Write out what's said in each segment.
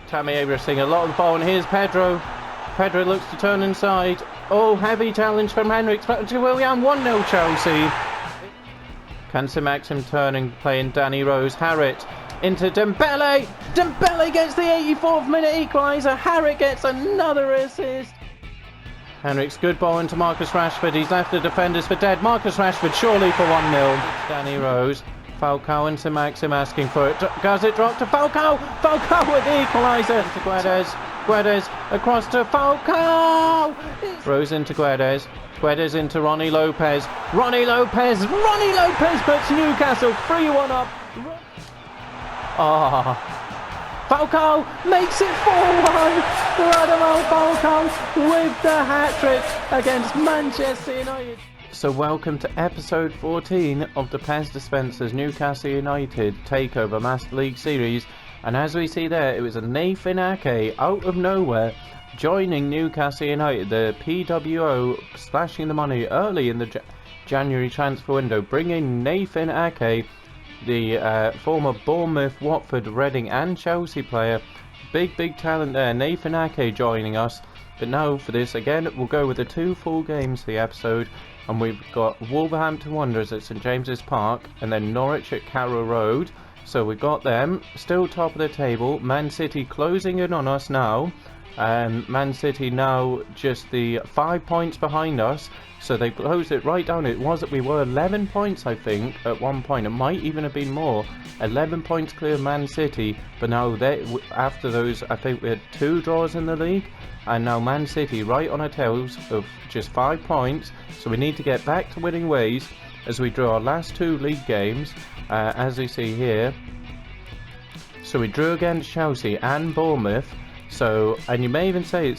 Tammy Abraham a lot of the ball, and here's Pedro. Pedro looks to turn inside. Oh, heavy challenge from Henrik. William, 1-0 Chelsea. Cancer Maxim turning, playing Danny Rose. Harrit into Dembele. Dembele gets the 84th minute equaliser. Harrit gets another assist. Henrik's good ball into Marcus Rashford. He's left the defenders for dead. Marcus Rashford surely for 1-0. Danny Rose. Falcao into Maxim asking for it. Does it drop to Falcao? Falcao with the equaliser. To Guedes. Guedes across to Falcao. Rose into Guedes. Guedes into Ronnie Lopez. Ronnie Lopez puts Newcastle 3-1 up. Falcao makes it 4-1. Radamel Falcao with the hat-trick against Manchester United. So welcome to episode 14 of the PES Dispensers Newcastle United Takeover Master League Series. And as we see there, it was a Nathan Ake out of nowhere joining Newcastle United. The PWO splashing the money early in the January transfer window, bringing Nathan Ake, the former Bournemouth, Watford, Reading and Chelsea player. Big talent there. Nathan Ake joining us. But now for this, again, we'll go with the 2 full games for the episode. And we've got Wolverhampton Wanderers at St James's Park, and then Norwich at Carrow Road. So we've got them, still top of the table. Man City closing in on us now. Man City now just the 5 points behind us. So they closed it right down. We were 11 points, I think, at one point. It might even have been more. 11 points clear of Man City. But now, after those, I think we had 2 draws in the league. And now Man City right on our tails of just 5 points. So we need to get back to winning ways as we draw our last 2 league games. As we see here. So we drew against Chelsea and Bournemouth. So, and you may even say,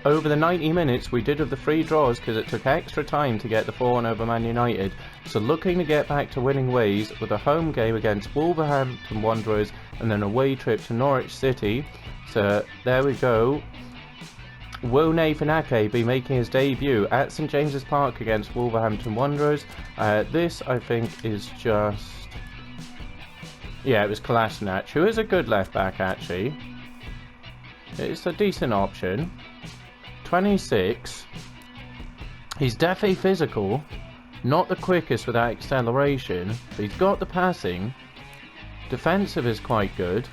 over the 90 minutes we did have the 3 draws because it took extra time to get the 4-1 over Man United. So looking to get back to winning ways with a home game against Wolverhampton Wanderers and then a away trip to Norwich City. So there we go. Will Nathan Ake be making his debut at St James's Park against Wolverhampton Wanderers? This, I think, is just... Yeah, it was Kolasinac, who is a good left-back, actually. It's a decent option. 26. He's definitely physical. Not the quickest with that acceleration, but he's got the passing. Defensive is quite good.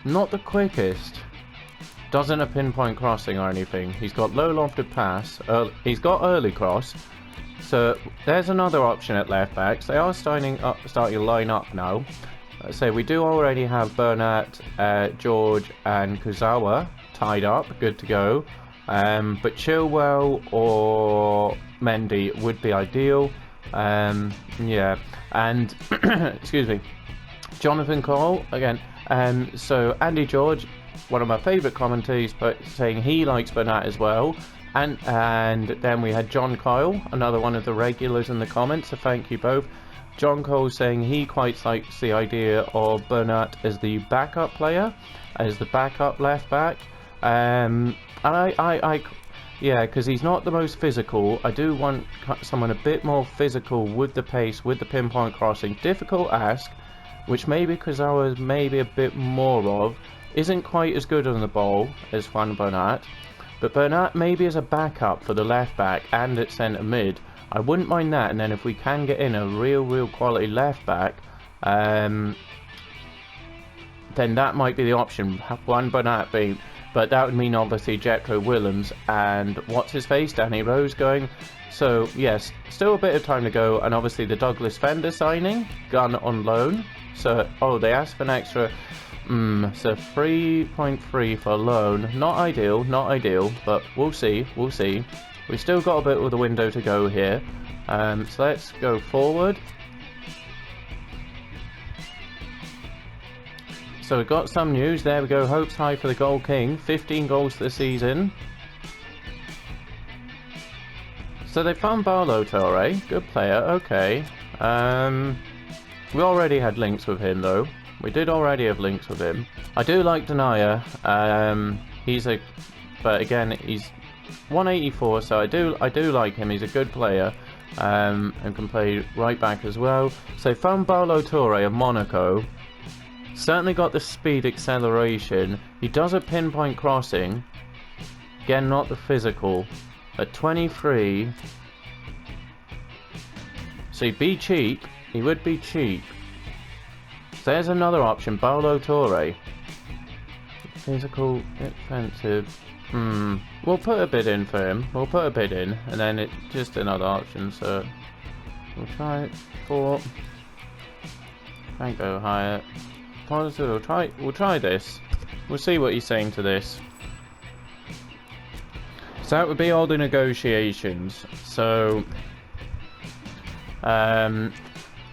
Not the quickest. Doesn't have pinpoint crossing or anything. He's got low lofted pass. He's got early cross. So there's another option at left backs. They are starting to line up now. So we do already have Bernat, George and Kuzawa tied up, good to go. But Chilwell or Mendy would be ideal. Yeah, and excuse me, Jonathan Cole again. So Andy George, one of my favourite commentators, saying he likes Bernat as well. And then we had John Kyle, another one of the regulars in the comments, so thank you both. John Cole saying he quite likes the idea of Bernat as the backup player, as the backup left back. And yeah, because he's not the most physical. I do want someone a bit more physical with the pace, with the pinpoint crossing. Difficult ask, which maybe Kuzawa is maybe a bit more of. Isn't quite as good on the ball as Juan Bernat. But Bernat maybe as a backup for the left back and at centre mid. I wouldn't mind that, and then if we can get in a real quality left back, then that might be the option. Juan Bernat being, but that would mean obviously Jetro Willems and what's his face, Danny Rose going. So yes, still a bit of time to go, and obviously the Douglas Fender signing, Gunn on loan. So they asked for an extra. So 3.3 for loan. Not ideal, but we'll see. We've still got a bit of the window to go here. So let's go forward. So we've got some news. There we go. Hopes high for the Goal King. 15 goals this season. So they found Barlow Torre. Good player. Okay. We already had links with him though. We did already have links with him. I do like Denier. But again, he's 184, so I do like him. He's a good player, and can play right back as well. So found Paulo Torre of Monaco. Certainly got the speed, acceleration. He does a pinpoint crossing. Again, not the physical. At 23. So he'd be cheap. He would be cheap. So there's another option, Paulo Torre. Physical, expensive. We'll put a bid in for him. We'll put a bid in, and then it's just another option. So we'll try it for. Can't go higher. Positive. We'll try this. We'll see what he's saying to this. So that would be all the negotiations. So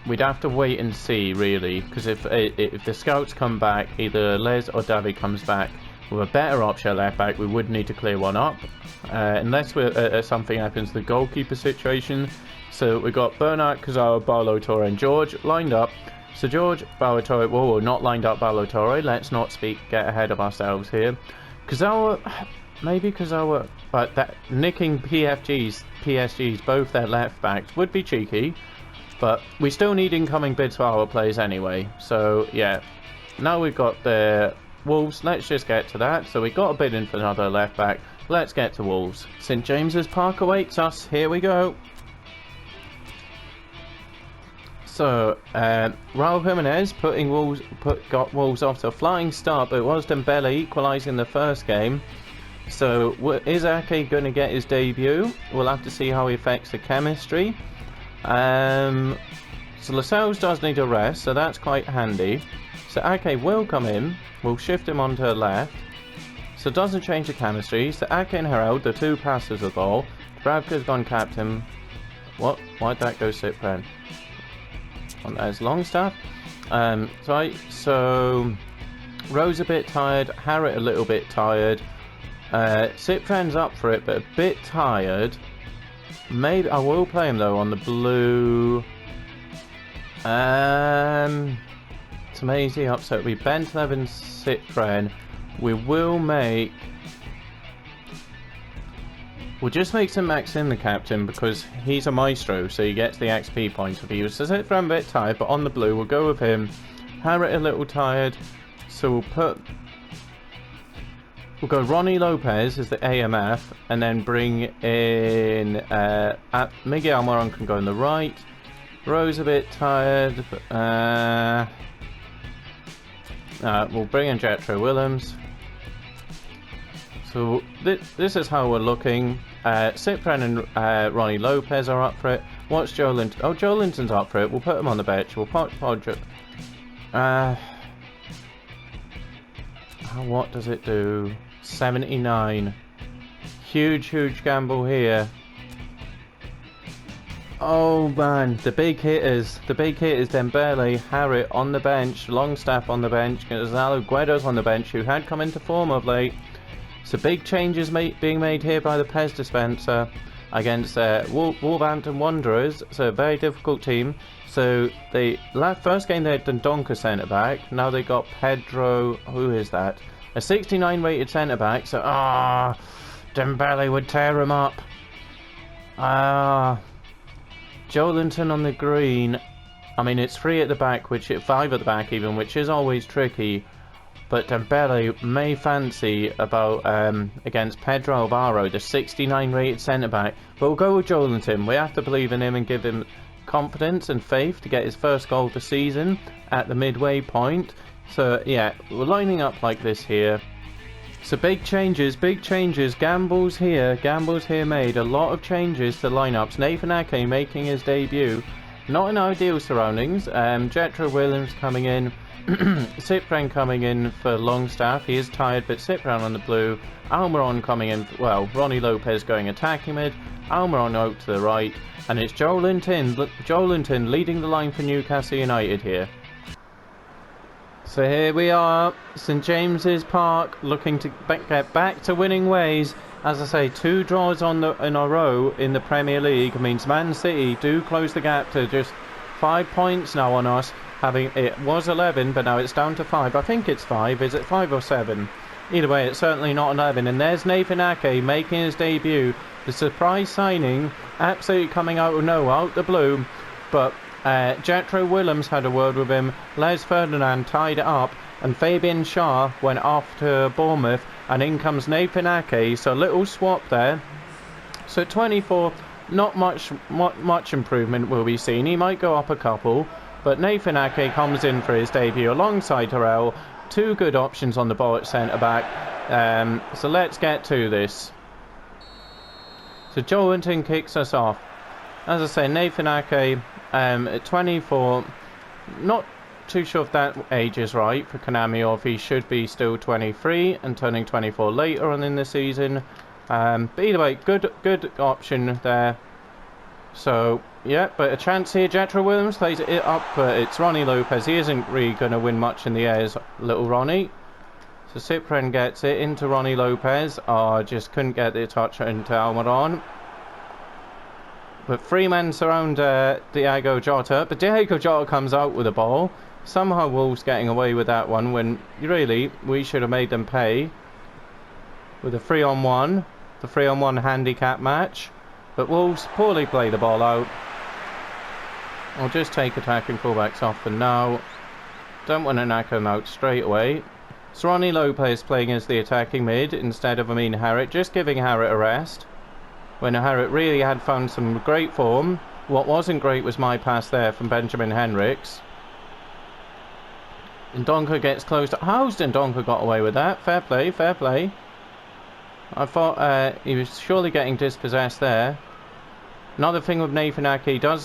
we'd have to wait and see, really, because if the scouts come back, either Les or Davi comes back with a better option at left back, we would need to clear one up, unless something happens to the goalkeeper situation. So we've got Bernat, Cazorla, Paulo Torre and George lined up. So George, Paulo Torre, whoa, not lined up Paulo Torre, let's not get ahead of ourselves here. Maybe Cazorla, but that nicking PSGs, both their left backs, would be cheeky. But we still need incoming bids for our players anyway. So yeah, now we've got the Wolves. Let's just get to that. So we got a bid in for another left back. Let's get to Wolves. St James's Park awaits us. Here we go. So Raul Jimenez got Wolves off to a flying start, but it was Dembele equalising the first game. So is Ake going to get his debut? We'll have to see how he affects the chemistry. So Lascelles does need a rest, so that's quite handy. So Ake will come in. We'll shift him onto the left. So it doesn't change the chemistry. So Ake and Herald, the two passers of the ball. Bravka's gone captain. What? Why'd that go Cypren? And there's Longstaff. So Rose a bit tired. Harriet a little bit tired. Cypren's up for it, but a bit tired. Maybe I will play him though on the blue. It's amazing upset. We bent 11 Cypren. We'll just make St Maxim the captain because he's a maestro, so he gets the XP points if he was. So Cypren a bit tired, but on the blue we'll go with him. Harriet a little tired, so we'll go Ronnie Lopez as the AMF, and then bring in Miguel Almiron can go on the right. Rose a bit tired. We'll bring in Jetro Willems. So this is how we're looking. Cypren and Ronnie Lopez are up for it. What's Joe Linton? Oh, Joe Linton's up for it. We'll put him on the bench. We'll put Podrick. What does it do? 79. Huge gamble here. Oh man, the big hitters. Dembele, Harriet on the bench, Longstaff on the bench, Gonzalo Guedo's on the bench, who had come into form of late. So big changes being made here by the PES dispenser against Wolverhampton Wanderers. So a very difficult team. So first game they had Dendonka centre back. Now they got Pedro. Who is that? A 69 rated centre back. So Dembele would tear him up. Joelinton on the green. I mean, it's 3 at the back, 5 at the back even, which is always tricky. But Dembele may fancy about against Pedro Alvaro, the 69 rated centre back. But we'll go with Joelinton. We have to believe in him and give him confidence and faith to get his first goal of the season at the midway point. So yeah, we're lining up like this here. So big changes, gambles here made, a lot of changes to lineups. Nathan Ake making his debut, not in ideal surroundings. Jetro Williams coming in, Cypren coming in for Longstaff, he is tired, but Cypren on the blue, Almiron coming in, well, Ronnie Lopez going attacking mid, Almiron out to the right, and it's Joelinton leading the line for Newcastle United here. So here we are, St James's Park, looking to get back to winning ways. As I say, 2 draws in a row in the Premier League means Man City do close the gap to just 5 points now on us. It was 11, but now it's down to 5. I think it's 5. Is it 5 or 7? Either way, it's certainly not 11. And there's Nathan Ake making his debut. The surprise signing, absolutely coming out of nowhere, out the blue. But Jetro Willems had a word with him. Les Ferdinand tied it up. And Fabian Schär went off to Bournemouth. And in comes Nathan Ake. So a little swap there. So 24, not much improvement will be seen. He might go up a couple. But Nathan Ake comes in for his debut alongside Terrell. Two good options on the ball at centre-back. So let's get to this. So Joelinton kicks us off. As I say, Nathan Ake at 24. Not too sure if that age is right for Konami, or if he should be still 23 and turning 24 later on in the season. But either way, good option there. So, yeah, but a chance here. Jetro Williams plays it up, but it's Ronnie Lopez. He isn't really going to win much in the air, is little Ronnie. So Cyprian gets it into Ronnie Lopez. Oh, just couldn't get the touch into Almiron. But 3 men surround Diogo Jota. But Diogo Jota comes out with the ball. Somehow Wolves getting away with that one when really we should have made them pay. With a 3-on-1. The 3-on-1 handicap match. But Wolves poorly play the ball out. I'll just take attacking fullbacks off for now. Don't want to knock them out straight away. It's Ronnie Lopez playing as the attacking mid instead of Amin Harit, just giving Harit a rest. When Harit really had found some great form. What wasn't great was my pass there from Benjamin Henriks. Ndonka gets close to... How's Ndonka got away with that? Fair play, fair play. I thought he was surely getting dispossessed there. Another thing with Nathan Ake,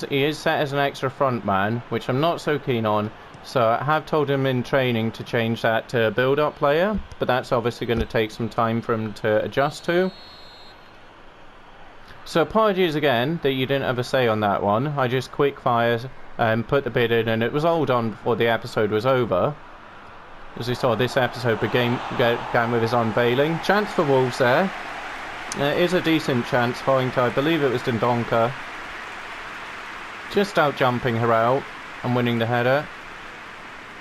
he is set as an extra front man, which I'm not so keen on. So I have told him in training to change that to build-up player, but that's obviously going to take some time for him to adjust to. So apologies again that you didn't have a say on that one. I just quick fire and put the bid in, and it was all done before the episode was over. As we saw, this episode began with his unveiling. Chance for Wolves there. It is a decent chance, following to, I believe it was Dendonka. Just out jumping Harrell and winning the header.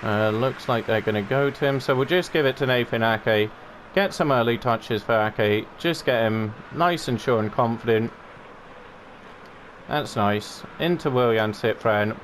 Looks like they're going to go to him, so we'll just give it to Nathan Ake. Get some early touches for Ake. Just get him nice and sure and confident. That's nice. Into Willian Cyprian.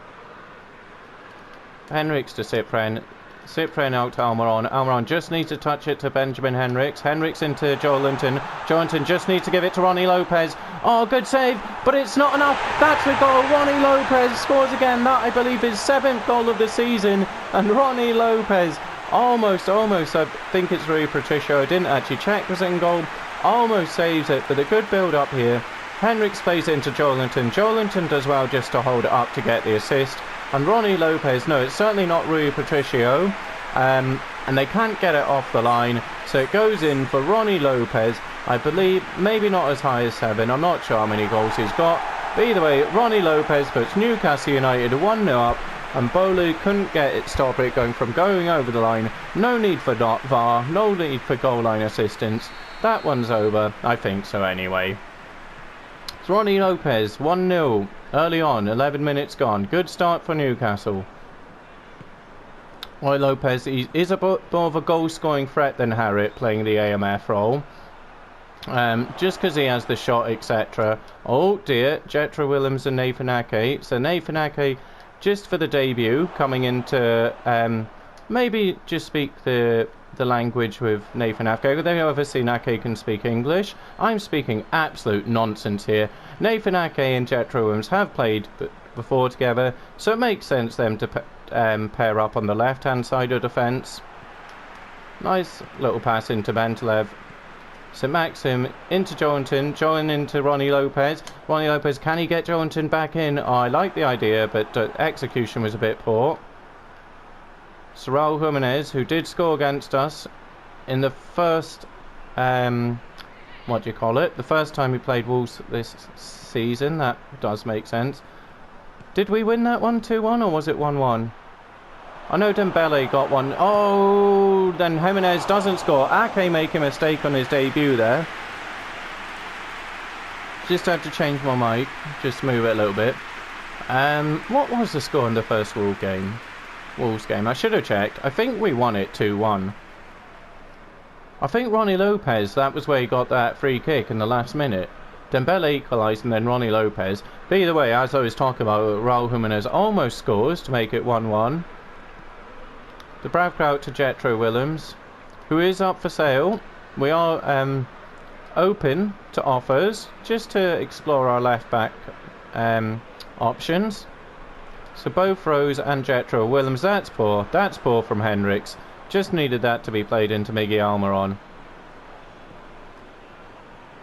Henriks to Cyprian. Cyprian out to Almiron. Almiron just needs to touch it to Benjamin Henriks. Henriks into Joelinton. Joelinton just needs to give it to Ronnie Lopez. Oh, good save, but it's not enough. That's the goal. Ronnie Lopez scores again. That, I believe, is 7th goal of the season. And Ronnie Lopez almost, I think it's Rui Patricio. I didn't actually check was in goal. Almost saves it, but a good build-up here. Henriks plays into Joelinton. Joelinton does well just to hold it up to get the assist. And Ronnie Lopez, no, it's certainly not Rui Patricio. And they can't get it off the line. So it goes in for Ronnie Lopez. I believe maybe not as high as 7. I'm not sure how many goals he's got. But either way, Ronnie Lopez puts Newcastle United 1-0 up. And Bolu couldn't stop it going over the line. No need for VAR. No need for goal line assistance. That one's over. I think so anyway. It's Ronnie Lopez, 1-0. Early on, 11 minutes gone. Good start for Newcastle. Ronnie Lopez is a bit more of a goal-scoring threat than Harit, playing the AMF role. Just because he has the shot, etc. Oh dear, Jetro Willems and Nathan Ake. So Nathan Ake, just for the debut, coming into maybe just speak the language with Nathan Ake. They obviously Ake can speak English. I'm speaking absolute nonsense here. Nathan Ake and Jetro Willems have played before together, so it makes sense them to pair up on the left-hand side of defence. Nice little pass into Bentelev. So Maxim into Joelinton, Joelinton into Ronnie Lopez. Ronnie Lopez, can he get Joelinton back in? Oh, I like the idea, but execution was a bit poor. So Raul Jimenez, who did score against us in the first, the first time we played Wolves this season. That does make sense. Did we win that one 2-1 or was it 1-1? I know Dembele got one. Oh, then Jimenez doesn't score. Ake making a mistake on his debut there. Just had to change my mic. Just move it a little bit. What was the score in the first Wolves game? Wolves game. I should have checked. I think we won it 2-1. I think Ronnie Lopez, that was where he got that free kick in the last minute. Dembele equalised and then Ronnie Lopez. But either way, as I was talking about, Raul Jimenez almost scores to make it 1-1. The Bravka out to Jetro Willems, who is up for sale. We are open to offers just to explore our left back options. So both Rose and Jetro Willems, that's poor. That's poor from Hendricks. Just needed that to be played into Miggy Almiron.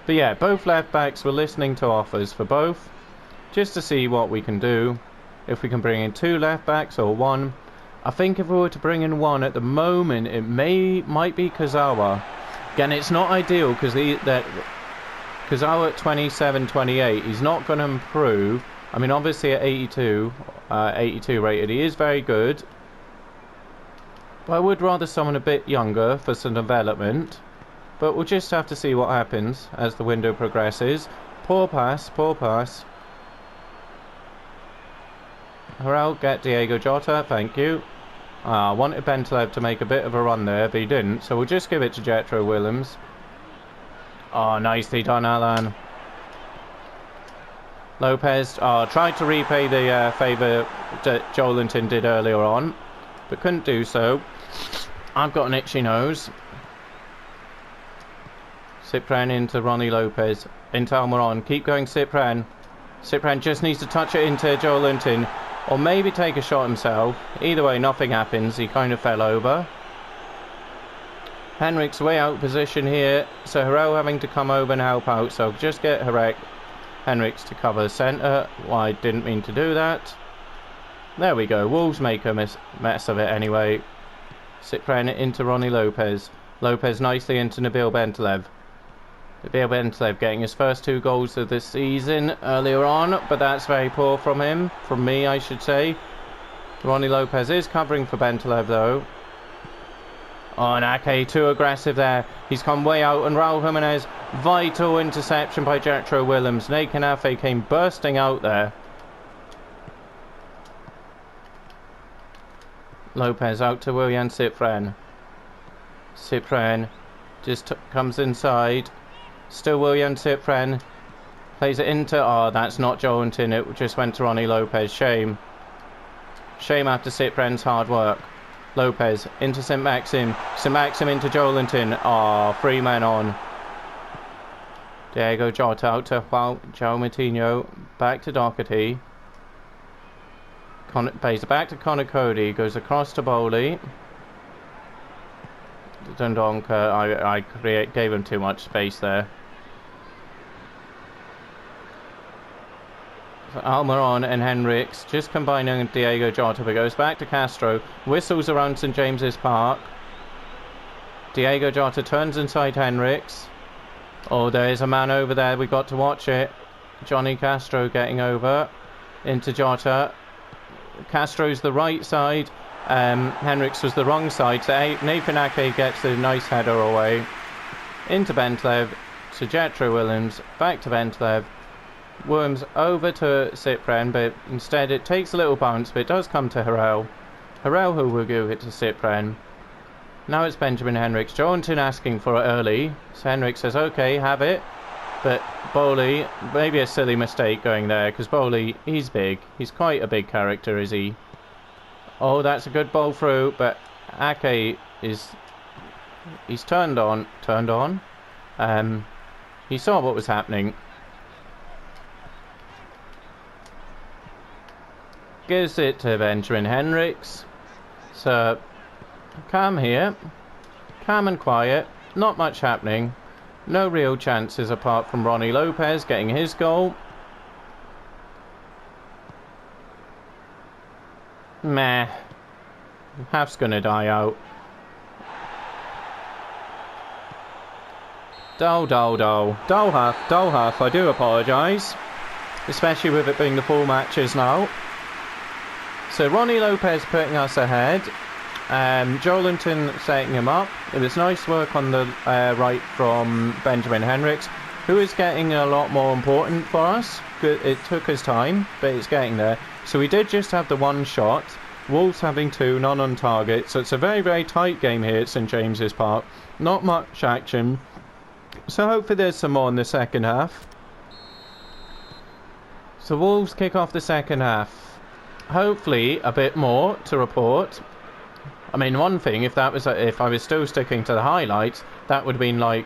But yeah, both left backs, were listening to offers for both, just to see what we can do. If we can bring in 2 left backs or 1. I think if we were to bring in 1 at the moment, it might be Kazawa. Again, it's not ideal because Kazawa at 27, 28, he's not going to improve. I mean, obviously at 82 rated, he is very good. But I would rather someone a bit younger for some development. But we'll just have to see what happens as the window progresses. Poor pass, poor pass. Harrell, get Diego Jota, thank you. I wanted Bentaleb to make a bit of a run there, but he didn't. So we'll just give it to Jetro Willems. Oh, nicely done, Alan. Lopez tried to repay the favour that Joelinton did earlier on, but couldn't do so. I've got an itchy nose. Cyprian into Ronnie Lopez, into Almiron. Keep going, Cyprian. Cyprian just needs to touch it into Joelinton, or maybe take a shot himself. Either way, nothing happens. He kind of fell over. Henrik's way out of position here, so Harrell having to come over and help out. So just get Henriks to cover centre. Well, I didn't mean to do that. There we go. Wolves make a mess of it anyway. Cyprian into Ronnie Lopez. Lopez nicely into Nabil Bentaleb. Nabil Bentaleb getting his first 2 goals of this season earlier on, but that's very poor from him. From me, I should say. Ronnie Lopez is covering for Bentaleb though. Oh, and Ake too aggressive there. He's come way out, and Raul Jimenez, vital interception by Jetro Willems. Nakanafe came bursting out there. Lopez out to Willian Cyprian. Cyprian just comes inside. Still Willian Cyprian. Plays it into... Oh, that's not Joelinton. It just went to Ronnie Lopez. Shame. Shame after Cyprian's hard work. Lopez into St. Maxim. St. Maxim into Joelinton. Oh, 3 men on. Diego Jota out to João Moutinho. Back to Doherty. Plays it back to Connor Cody. Goes across to Bowley. Dundonka. I gave him too much space there. Almiron and Henriks just combining with Diego Jota, but goes back to Castro. Whistles around St James's Park. Diego Jota turns inside Henriks. Oh, there is a man over there. We've got to watch it. Johnny Castro getting over into Jota. Castro's the right side. Henriks was the wrong side. So Nathan Ake gets a nice header away. Into Bentaleb. To Jetro Willems. Back to Bentaleb. Worms over to Cyprian, but instead it takes a little bounce, but it does come to Harrell. Harrell who will give it to Cyprian. Now it's Benjamin Henriks. Joelinton asking for it early. So Henriks says, okay, have it. But Bowley, maybe a silly mistake going there, because Bowley, he's big. He's quite a big character, is he? Oh, that's a good ball through, but Ake is... He's turned on. He saw what was happening. Gives it to Benjamin Henriks. So, calm here. Calm and quiet. Not much happening. No real chances apart from Ronnie Lopez getting his goal. Meh. Half's gonna die out. Dull half. I do apologise. Especially with it being the 4 matches now. So Ronnie Lopez putting us ahead. Joelinton setting him up. It was nice work on the right from Benjamin Henriks, who is getting a lot more important for us. It took his time, but it's getting there. So we did just have the 1 shot. Wolves having 2, none on target. So it's a very, very tight game here at St James's Park. Not much action. So hopefully there's some more in the second half. So Wolves kick off the second half. Hopefully a bit more to report. I mean, one thing, if I was still sticking to the highlights, that would have been like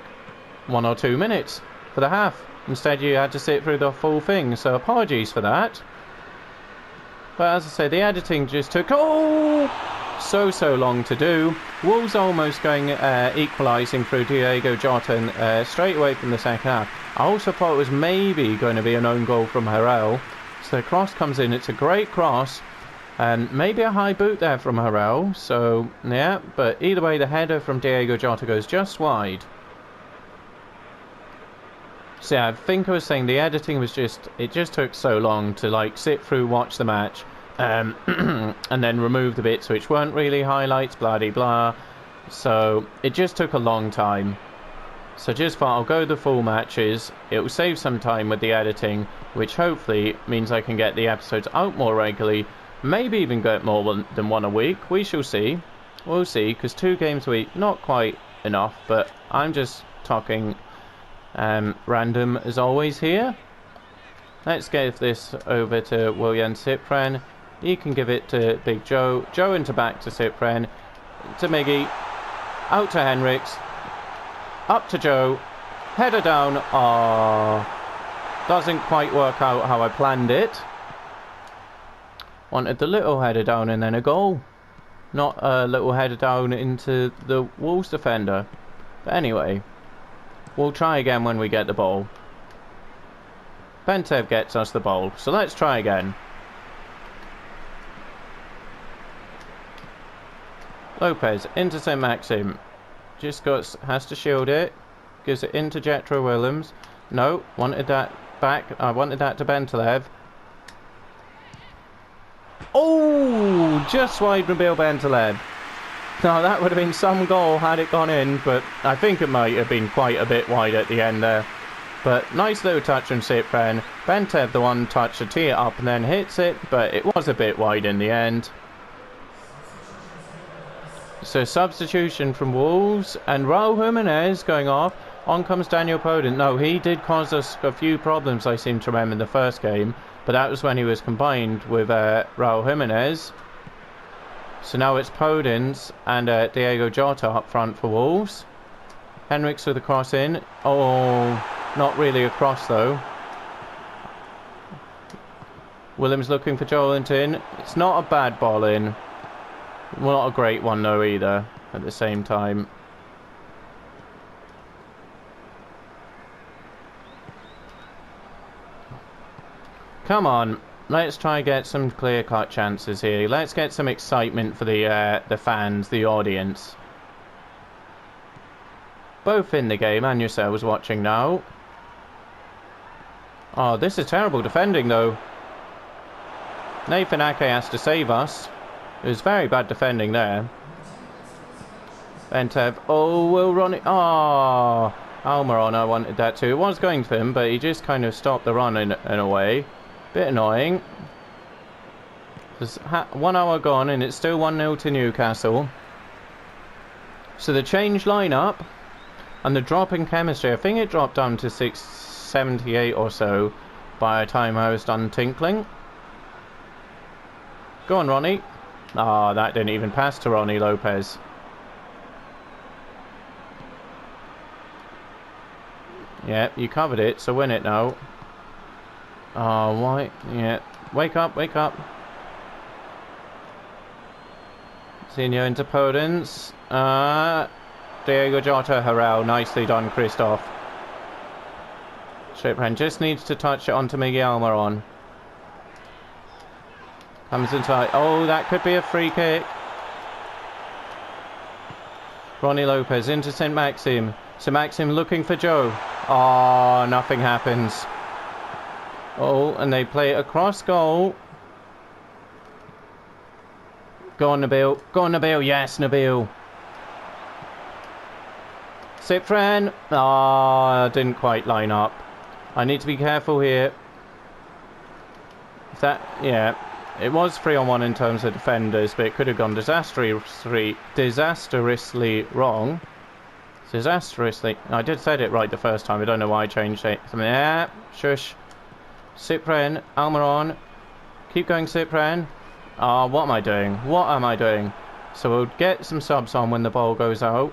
1 or 2 minutes for the half. Instead you had to sit through the full thing, so apologies for that. But as I say, the editing just took so long to do. Wolves almost going equalising through Diego Jota straight away from the second half. I also thought it was maybe going to be an own goal from Harrell. So the cross comes in, it's a great cross. And maybe a high boot there from Harrell. So yeah, but either way the header from Diego Jota goes just wide. So yeah, I think I was saying the editing was it just took so long to like sit through, watch the match, and then remove the bits which weren't really highlights, blah de blah. So it just took a long time. So just thought I'll go the full matches. It will save some time with the editing, which hopefully means I can get the episodes out more regularly. Maybe even get more than 1 a week. We shall see. We'll see, because 2 games a week, not quite enough, but I'm just talking random as always here. Let's give this over to William Cypren. He can give it to Big Joe. Joe into back to Cypren. To Miggy. Out to Henriks. Up to Joe. Header down. Doesn't quite work out how I planned it. Wanted the little header down and then a goal. Not a little header down into the Wolves defender. But anyway. We'll try again when we get the ball. Bentev gets us the ball. So let's try again. Lopez into St Maxim. Has to shield it. Gives it into Jetro Willems. No, wanted that back. I wanted that to Bentelev. Oh, just wide Nabil Bentelev. Now that would have been some goal had it gone in, but I think it might have been quite a bit wide at the end there. But nice little touch from Cypren. Bentev the one touch to tee it up and then hits it, but it was a bit wide in the end. So substitution from Wolves and Raul Jimenez going off. On comes Daniel Podence. No, he did cause us a few problems, I seem to remember, in the first game. But that was when he was combined with Raul Jimenez. So now it's Podence and Diego Jota up front for Wolves. Henriks with a cross in. Oh, not really a cross though. Williams looking for Joelinton. It's not a bad ball in. Well, not a great one though either at the same time. Come on, let's try and get some clear-cut chances here. Let's get some excitement for the fans, the audience. Both in the game and yourselves watching now. Oh, this is terrible defending though. Nathan Ake has to save us. It was very bad defending there. Bentev. Oh, will run it. Oh, Almiron, I wanted that too. It was going for him, but he just kind of stopped the run in a way. Bit annoying. There's 1 hour gone and it's still 1-0 to Newcastle. So the change lineup and the drop in chemistry, I think it dropped down to 678 or so by the time I was done tinkling. Go on, Ronnie. Ah, that didn't even pass to Ronnie Lopez. Yeah, you covered it, so win it now. Oh, why? Yeah. Wake up, wake up. Senior into Podence. Diego Jota, Harrell. Nicely done, Christoph. Cypren just needs to touch it onto Miguel Almiron. Comes inside. Oh, that could be a free kick. Ronnie Lopez into St Maxim. St Maxim looking for Joe. Oh, nothing happens. Oh, and they play across goal. Go on, Nabil. Go on, Nabil. Yes, Nabil. Cypren. Ah, didn't quite line up. I need to be careful here. Is that... yeah. It was 3-on-1 in terms of defenders, but it could have gone disastrously wrong. Disastrously. I did say it right the first time. I don't know why I changed it. Yeah, shush. Cyprian, Almiron. Keep going, Cyprian. Ah, what am I doing? What am I doing? So we'll get some subs on when the ball goes out.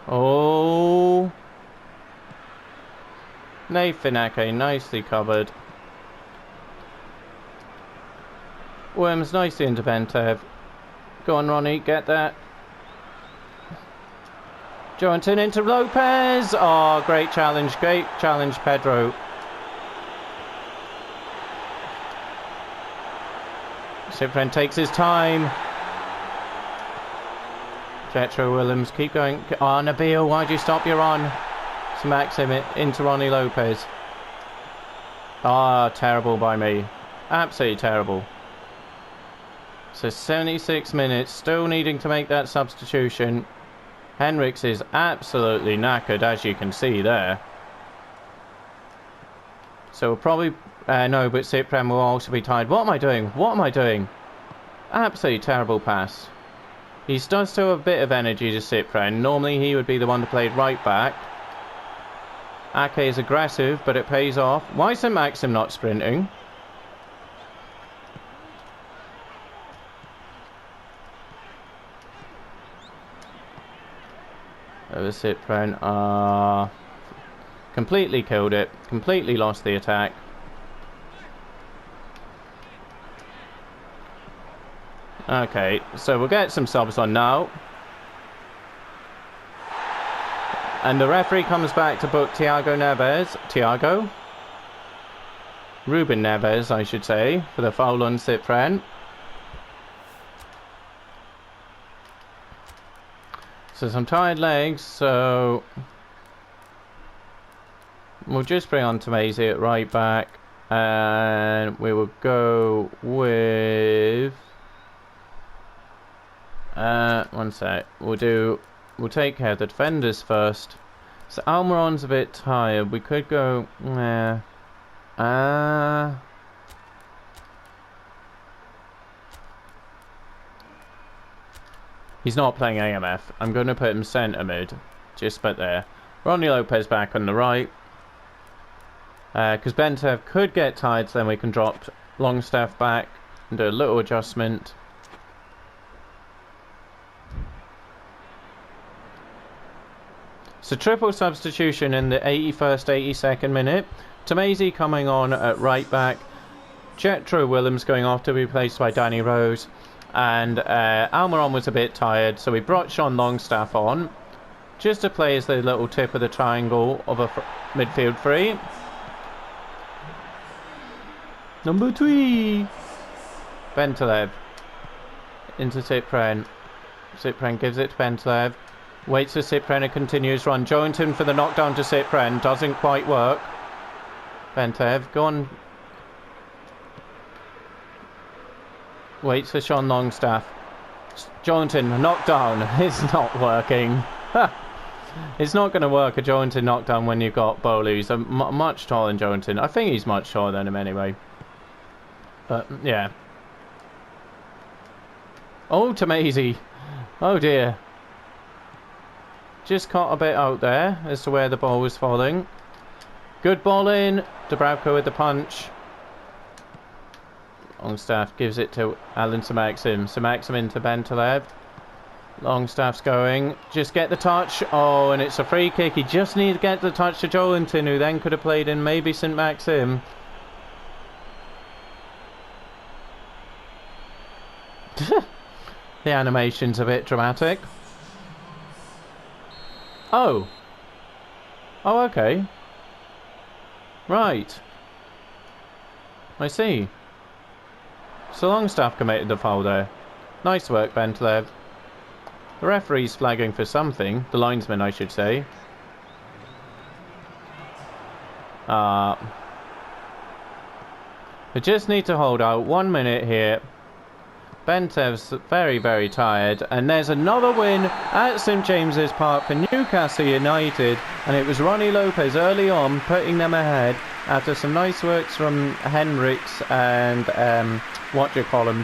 Oh. Nathan Ake, nicely covered. Worms nicely into Bentev. Go on, Ronnie, get that. Joelinton into Lopez. Oh, great challenge, Pedro. Cyprian takes his time. Jetro Williams, keep going. Oh, Nabil, why'd you stop your run? So Maxim into Ronnie Lopez. Ah, terrible by me. Absolutely terrible. So 76 minutes, still needing to make that substitution. Henriks is absolutely knackered, as you can see there. So we'll probably... no, but Cyprian will also be tired. What am I doing? What am I doing? Absolutely terrible pass. He does still have a bit of energy to Cyprian. Normally he would be the one to play right back. Ake is aggressive, but it pays off. Why is Maxim not sprinting? Over Cyprian. Completely killed it. Completely lost the attack. Okay, so we'll get some subs on now. And the referee comes back to book Ruben Neves, I should say, for the foul on Cyprian. So some tired legs, so we'll just bring on Tomasi at right back, and we will go with one sec. We'll take care of the defenders first. So Almiron's a bit tired. We could go he's not playing AMF. I'm going to put him centre mid. Just put there. Ronnie Lopez back on the right. Because Bentev could get tired, so then we can drop Longstaff back and do a little adjustment. So triple substitution in the 81st, 82nd minute. Tomasi coming on at right back. Jetro Williams going off to be replaced by Danny Rose. And Almiron was a bit tired, so we brought Sean Longstaff on. Just to play as the little tip of the triangle of a midfield three. Number 3. Bentelev. Into Cyprian. Cyprian gives it to Bentelev. Waits for Cyprian, a continuous run. Joelinton for the knockdown to Cyprian. Doesn't quite work. Bentev, go on. Waits for Sean Longstaff. Joelinton, knockdown. It's not working. It's not going to work, a Joelinton knockdown, when you've got Bolu. He's much taller than Joelinton. I think he's much taller than him anyway. But, yeah. Oh, Tomasi. Oh, dear. Just caught a bit out there as to where the ball was falling. Good ball in. Dubravka with the punch. Longstaff gives it to Alan Maxim. Maxim into Bentelev. Longstaff's going. Just get the touch. Oh, and it's a free kick. He just needed to get the touch to Joelinton, who then could have played in maybe St. Maxim. The animation's a bit dramatic. Oh. Oh, okay. Right. I see. So Longstaff committed the foul there. Nice work, Bentelev. The referee's flagging for something. The linesman, I should say. We just need to hold out 1 minute here. Bentev's very, very tired. And there's another win at St James's Park for Newcastle United. And it was Ronnie Lopez early on putting them ahead after some nice works from Henriks and,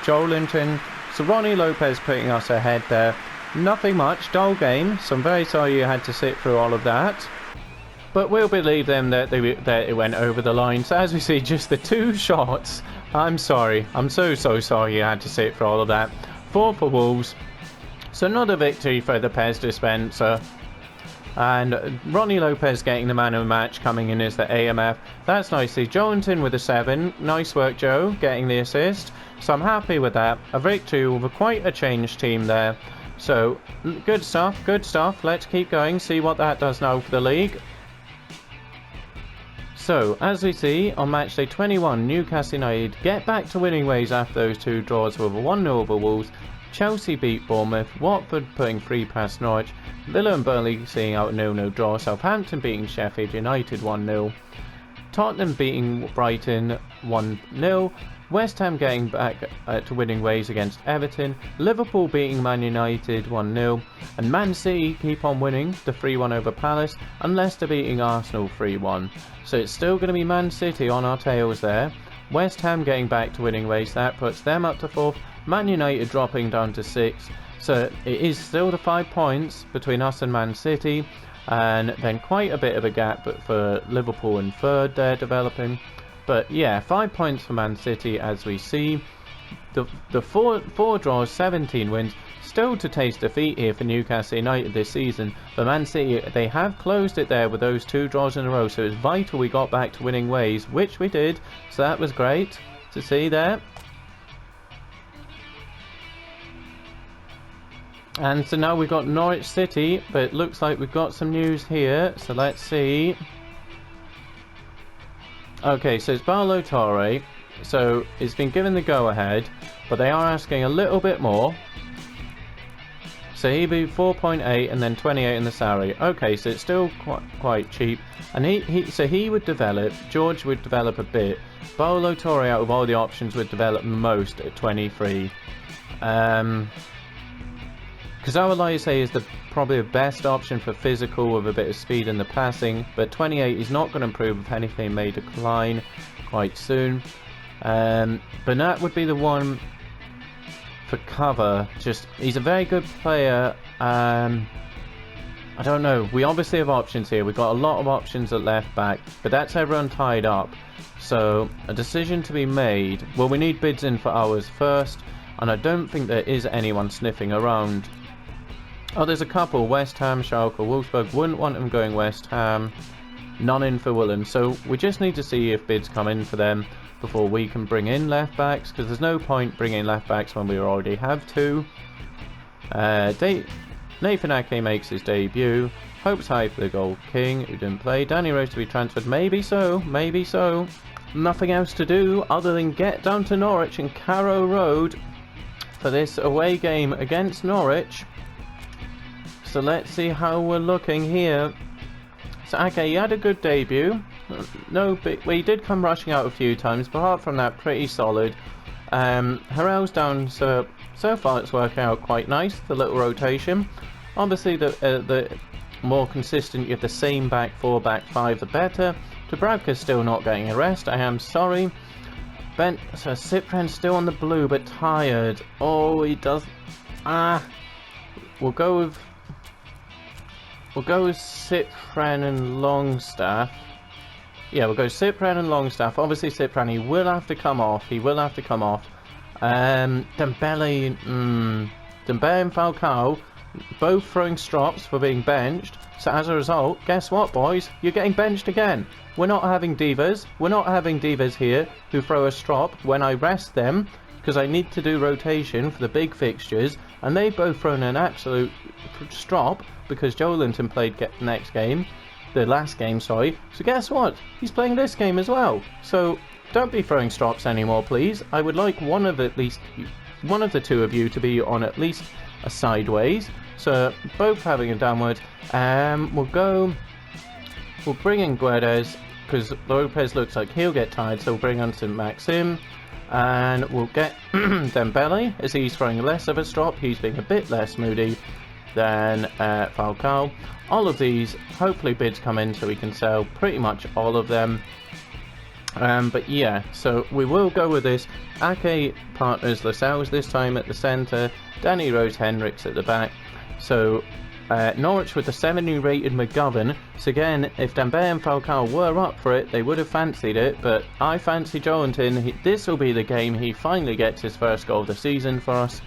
Joelinton. So Ronnie Lopez putting us ahead there. Nothing much, dull game. So I'm very sorry you had to sit through all of that. But we'll believe them that it went over the line. So as we see, just the 2 shots. I'm sorry. I'm so sorry you had to sit for all of that. 4 for Wolves. So another victory for the PES dispenser. And Ronnie Lopez getting the man of the match, coming in as the AMF. That's nicely. Joelinton with a 7. Nice work, Joe, getting the assist. So I'm happy with that. A victory with quite a changed team there. So good stuff, good stuff. Let's keep going, see what that does now for the league. So, as we see, on matchday 21, Newcastle United get back to winning ways after those 2 draws with a 1-0 over Wolves. Chelsea beat Bournemouth, Watford putting 3 past Norwich, Villa and Burnley seeing out a 0-0 draw, Southampton beating Sheffield United 1-0, Tottenham beating Brighton 1-0, West Ham getting back to winning ways against Everton, Liverpool beating Man United 1-0, and Man City keep on winning the 3-1 over Palace, and Leicester beating Arsenal 3-1. So it's still going to be Man City on our tails there. West Ham getting back to winning ways, that puts them up to 4th, Man United dropping down to 6th. So it is still the 5 points between us and Man City, and then quite a bit of a gap for Liverpool in 3rd there developing. But yeah, 5 points for Man City as we see. The four draws, 17 wins. Still to taste defeat here for Newcastle United this season. But Man City, they have closed it there with those 2 draws in a row. So it's vital we got back to winning ways, which we did. So that was great to see there. And so now we've got Norwich City, but it looks like we've got some news here. So let's see. Okay, so it's Paulo Torre. So it's been given the go-ahead, but they are asking a little bit more. So he'd be 4.8 and then 28 in the salary. Okay, so it's still quite cheap. And he would develop, George would develop a bit. Paulo Torre, out of all the options, would develop most at 23. Because I would say is probably the best option for physical with a bit of speed in the passing, but 28 is not going to improve. If anything, may decline quite soon. But that would be the one for cover. Just he's a very good player. I don't know. We obviously have options here. We've got a lot of options at left back, but that's everyone tied up. So a decision to be made. Well, we need bids in for ours first, and I don't think there is anyone sniffing around. Oh, there's a couple. West Ham, Schalke, Wolfsburg. Wouldn't want them going West Ham. None in for Willen. So we just need to see if bids come in for them before we can bring in left backs, because there's no point bringing left backs when we already have 2. Nathan Ake makes his debut. Hopes high for the Gold King, who didn't play. Danny Rose to be transferred. Maybe so. Maybe so. Nothing else to do other than get down to Norwich and Carrow Road for this away game against Norwich. So let's see how we're looking here. So okay, he had a good debut. No big, well, he did come rushing out a few times, but apart from that, pretty solid. Harrell's down, so far it's working out quite nice, the little rotation. Obviously, the more consistent you have the same back 4, back 5, the better. Dubravka's still not getting a rest, I am sorry. So Cyprian's still on the blue, but tired. Oh, he does. We'll go with Cyprian and Longstaff. Yeah, we'll go Cyprian and Longstaff. Obviously, Cyprian, he will have to come off. Dembele and Falcao, both throwing strops for being benched. So as a result, guess what, boys? You're getting benched again. We're not having divas. We're not having divas here who throw a strop when I rest them, because I need to do rotation for the big fixtures, and they've both thrown an absolute strop because Joelinton played the last game, sorry. So guess what? He's playing this game as well. So don't be throwing strops anymore, please. I would like one of the 2 of you to be on at least a sideways. So both having a downward. We'll bring in Guedes because Lopez looks like he'll get tired. So we'll bring on St Maxim. And we'll get Dembele, as he's throwing less of a stop. He's being a bit less moody than Falcao. All of these, hopefully bids come in so we can sell pretty much all of them. But yeah, so we will go with this. Ake partners Lascelles this time at the centre. Danny Rose Hendricks at the back. So Norwich with the 70 rated McGovern. So again, if Dembele and Falcao were up for it, they would have fancied it. But I fancy Joelinton. This will be the game he finally gets his first goal of the season for us.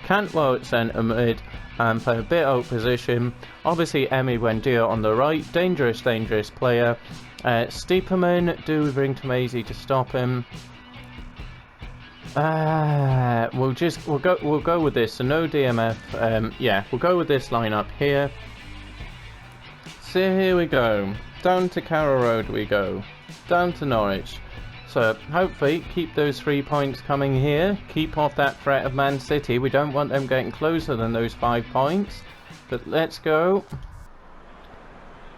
Cantwell at centre mid and play a bit out position. Obviously Emi Buendia on the right. Dangerous player. Stiepermann, do bring Tomasi to stop him. We'll go with this. So no DMF. Yeah, we'll go with this lineup here. So here we go. Down to Carrow Road we go. Down to Norwich. So hopefully keep those 3 points coming here. Keep off that threat of Man City. We don't want them getting closer than those 5 points. But let's go.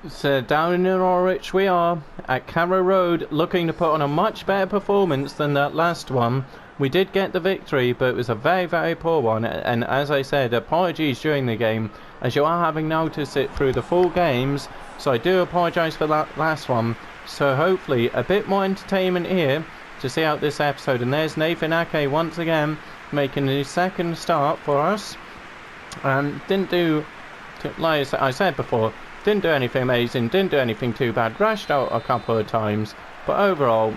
So down in Norwich we are at Carrow Road, looking to put on a much better performance than that last one. We did get the victory, but it was a very, very poor one. And as I said, apologies during the game, as you are having now to sit through the full games. So I do apologise for that last one. So hopefully a bit more entertainment here to see out this episode. And there's Nathan Ake once again making his second start for us. Didn't do, like I said before, didn't do anything amazing, didn't do anything too bad. Rashed out a couple of times, but overall,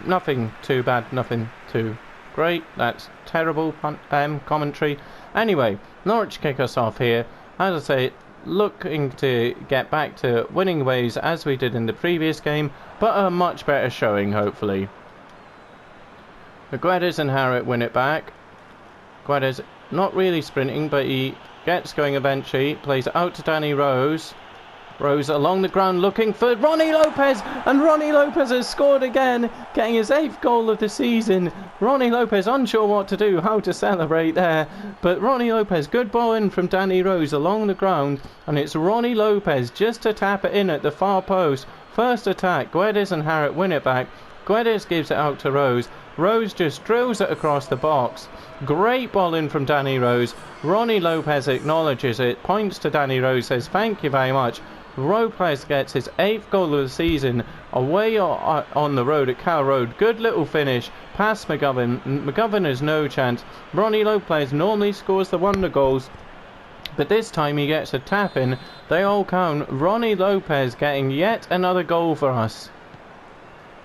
nothing too bad, nothing too great. That's terrible commentary. Anyway, Norwich kick us off here. As I say, looking to get back to winning ways as we did in the previous game, but a much better showing, hopefully. Guedes and Harriet win it back. Guedes not really sprinting, but he gets going eventually. Plays it out to Danny Rose. Rose along the ground looking for Ronnie Lopez, and Ronnie Lopez has scored again, getting his 8th goal of the season. Ronnie Lopez unsure what to do, how to celebrate there, but Ronnie Lopez, good ball in from Danny Rose along the ground, and it's Ronnie Lopez just to tap it in at the far post. First attack, Guedes and Harriet win it back. Guedes gives it out to Rose. Rose just drills it across the box. Great ball in from Danny Rose. Ronnie Lopez acknowledges it, points to Danny Rose, says thank you very much. Lopez gets his 8th goal of the season away on the road at Carrow Road. Good little finish past McGovern. McGovern has no chance. Ronnie Lopez normally scores the wonder goals, but this time he gets a tap in. They all count. Ronnie Lopez getting yet another goal for us.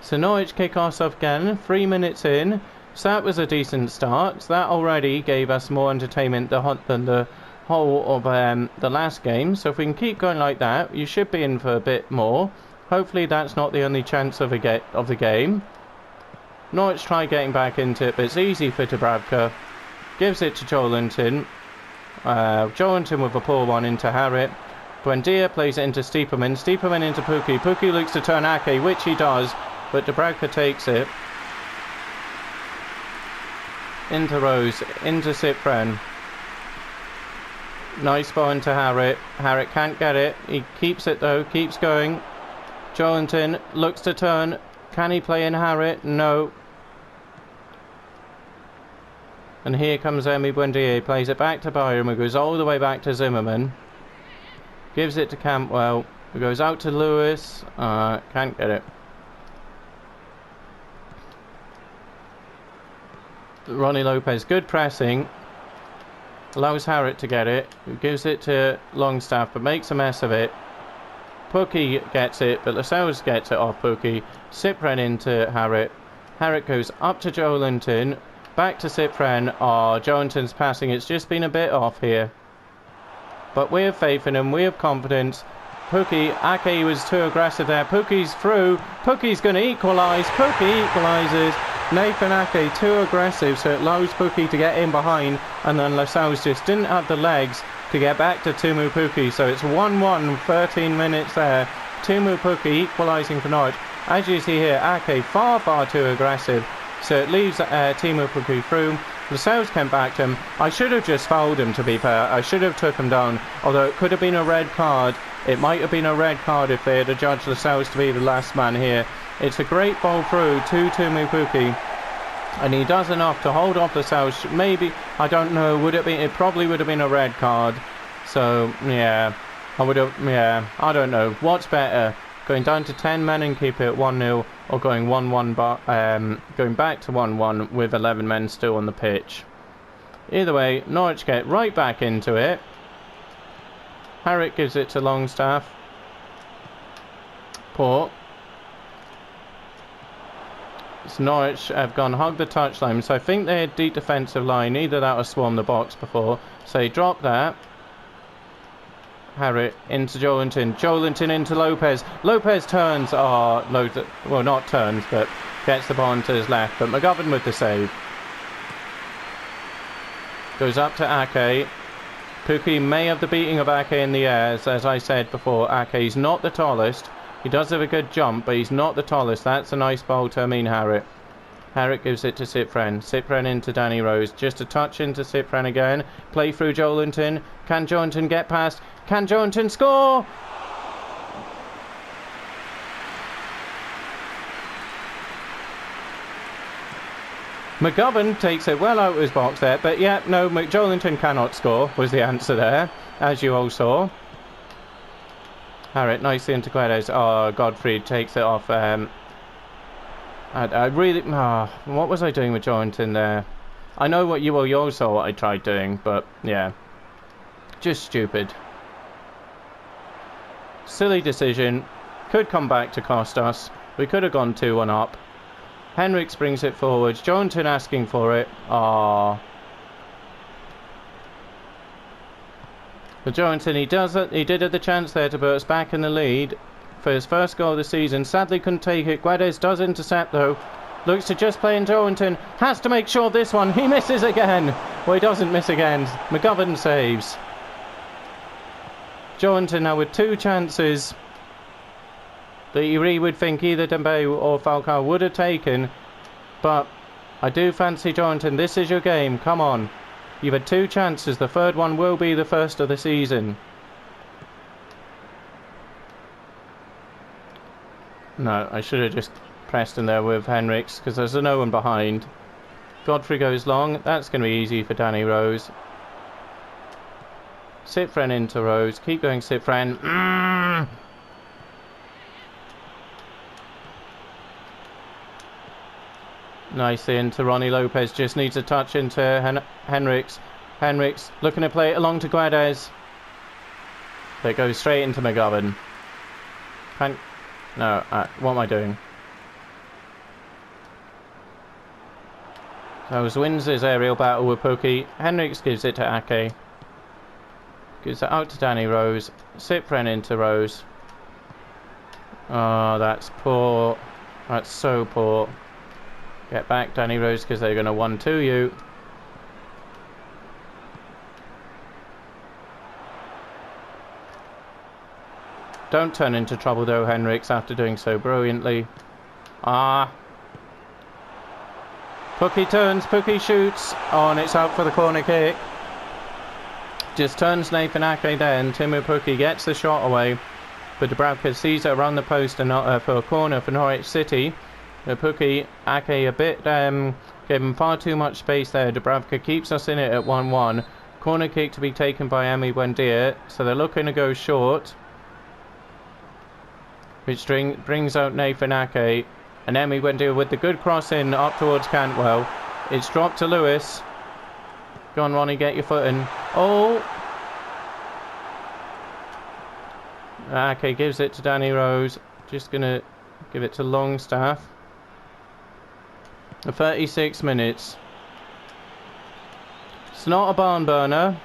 So Norwich kick us off again, 3 minutes in. So that was a decent start. So that already gave us more entertainment than the whole of the last game. So if we can keep going like that, you should be in for a bit more. Hopefully that's not the only chance of the game. Norwich try getting back into it, but it's easy for Dubravka. Gives it to Joelinton. Joelinton with a poor one into Harriet. Buendia plays it into Stiepermann. Stiepermann into Pukki. Pukki looks to turn Ake, which he does, but Dubravka takes it. Into Rose, into Cypren. Nice ball into Harriet. Harriet can't get it. He keeps it though, keeps going. Joelinton looks to turn. Can he play in Harriet? No. And here comes Emi Buendia. Plays it back to Byram. It goes all the way back to Zimmerman. Gives it to Cantwell. It goes out to Lewis. Can't get it. Ronnie Lopez, good pressing. Allows Harriet to get it. Gives it to Longstaff, but makes a mess of it. Pukki gets it, but Lascelles gets it off Pukki. Cypren into Harriet. Harriet goes up to Joelinton. Back to Cypren. Joelinton's passing. It's just been a bit off here. But we have faith in him. We have confidence. Pukki, Ake was too aggressive there. Pukki's through. Pukki's going to equalise. Pukki equalises. Nathan Ake too aggressive, so it allows Pukki to get in behind, and then Lascelles just didn't have the legs to get back to Teemu Pukki. So it's 1-1, 13 minutes there. Teemu Pukki equalising for Norwich. As you see here, Ake far too aggressive, so it leaves Teemu Pukki through. Lascelles came back to him. I should have just fouled him, to be fair. I should have took him down, although it could have been a red card. It might have been a red card if they had adjudged Lascelles to be the last man here. It's a great ball through to Timu Pukki. And he does enough to hold off the South. Maybe, I don't know, would it be, it probably would have been a red card. So, yeah, I don't know. What's better? Going down to 10 men and keep it 1-0, or going 1-1, going back to 1-1 with 11 men still on the pitch. Either way, Norwich get right back into it. Harrick gives it to Longstaff. Port. So Norwich have gone hug the touchline, so I think they had deep defensive line, either that or swarm the box before. So he dropped that. Harrick into Joelinton into Lopez. Lopez turns, well, not turns, but gets the ball into his left. But McGovern with the save. Goes up to Ake. Pukki may have the beating of Ake in the air, as I said before. Ake's not the tallest. He does have a good jump, but he's not the tallest. That's a nice ball to Amin Harrick. Harrick gives it to Cypren. Cypren into Danny Rose. Just a touch into Cypren again. Play through Joelinton. Can Joelinton get past? Can Joelinton score? McGovern takes it well out of his box there. But yeah, no, Joelinton cannot score was the answer there, as you all saw. Harrick nicely into Guedes. Oh, Godfrey takes it off. I really... what was I doing with Joelinton there? I know what you all saw what I tried doing, but yeah. Just stupid. Silly decision. Could come back to cost us. We could have gone 2-1 up. Henricks brings it forward. Joelinton asking for it. But Joelinton, he did have the chance there to put us back in the lead for his first goal of the season. Sadly couldn't take it. Guedes does intercept though. Looks to just play in Joelinton. Has to make sure this one. He misses again. Well, he doesn't miss again. McGovern saves. Joelinton now with 2 chances that you really would think either Dembele or Falcao would have taken. But I do fancy Joelinton. This is your game. Come on. You've had 2 chances. The third one will be the first of the season. No, I should have just pressed in there with Henricks because there's no one behind. Godfrey goes long. That's going to be easy for Danny Rose. Cypren into Rose. Keep going, Cypren. Nicely into Ronnie Lopez. Just needs a touch into Henricks. Henricks looking to play it along to Guedes. But it goes straight into McGovern. No, what am I doing? So wins his aerial battle with Pukki. Henricks gives it to Ake. Gives it out to Danny Rose. Cypren into Rose. Oh, that's poor. That's so poor. Get back, Danny Rose, because they're going to 1-2 you. Don't turn into trouble though, Henricks, after doing so brilliantly. Pukki turns, Pukki shoots. Oh, and it's out for the corner kick. Just turns Nathan Ake there, and Timu Pukki gets the shot away. But Dubravka sees it around the post and not for a corner for Norwich City. Pukki, Ake a bit, gave him far too much space there. Dubravka keeps us in it at 1-1. Corner kick to be taken by Emi Buendia, so they're looking to go short. Which brings out Nathan Ake. And Emi Buendia with the good cross in up towards Cantwell. It's dropped to Lewis. Go on, Ronnie, get your foot in. Oh! Ake gives it to Danny Rose. Just going to give it to Longstaff. 36 minutes. It's not a barn burner.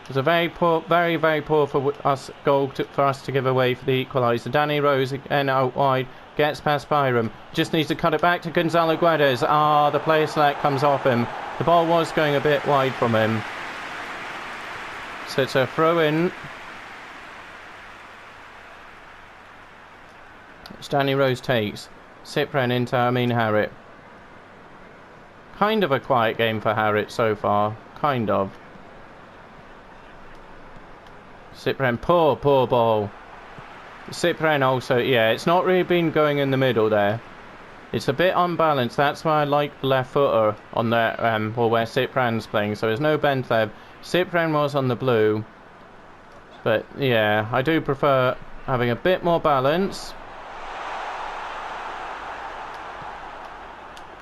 It's a very poor, very poor for us goal for us to give away for the equaliser. Danny Rose again out wide, gets past Byram. Just needs to cut it back to Gonzalo Guedes. The player select comes off him. The ball was going a bit wide from him. So it's a throw in. Which Danny Rose takes. Cypren into Amin Harrick. Kind of a quiet game for Harrick so far. Kind of. Cypren, poor ball. Cyprian also, yeah, it's not really been going in the middle there. It's a bit unbalanced. That's why I like the left footer on there, or where Cyprian's playing. So there's no Benthev. Cyprian was on the blue. But yeah, I do prefer having a bit more balance.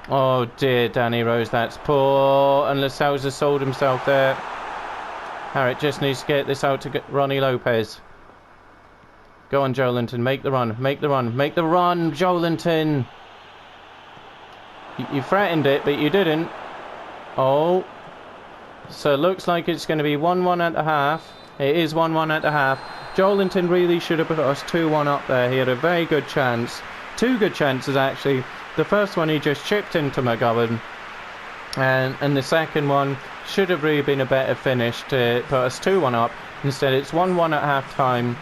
Oh dear, Danny Rose, that's poor. And Lascelles has sold himself there. Harriet just needs to get this out to Ronnie Lopez. Go on, Joelinton, make the run, make the run, make the run, Joelinton. You threatened it, but you didn't. Oh. So it looks like it's going to be 1-1 at the half. It is 1-1 at the half. Joelinton really should have put us 2-1 up there. He had a very good chance. 2 good chances, actually. The first one he just chipped into McGovern. And the second one should have really been a better finish to put us 2-1 up. Instead, it's 1-1 at half time.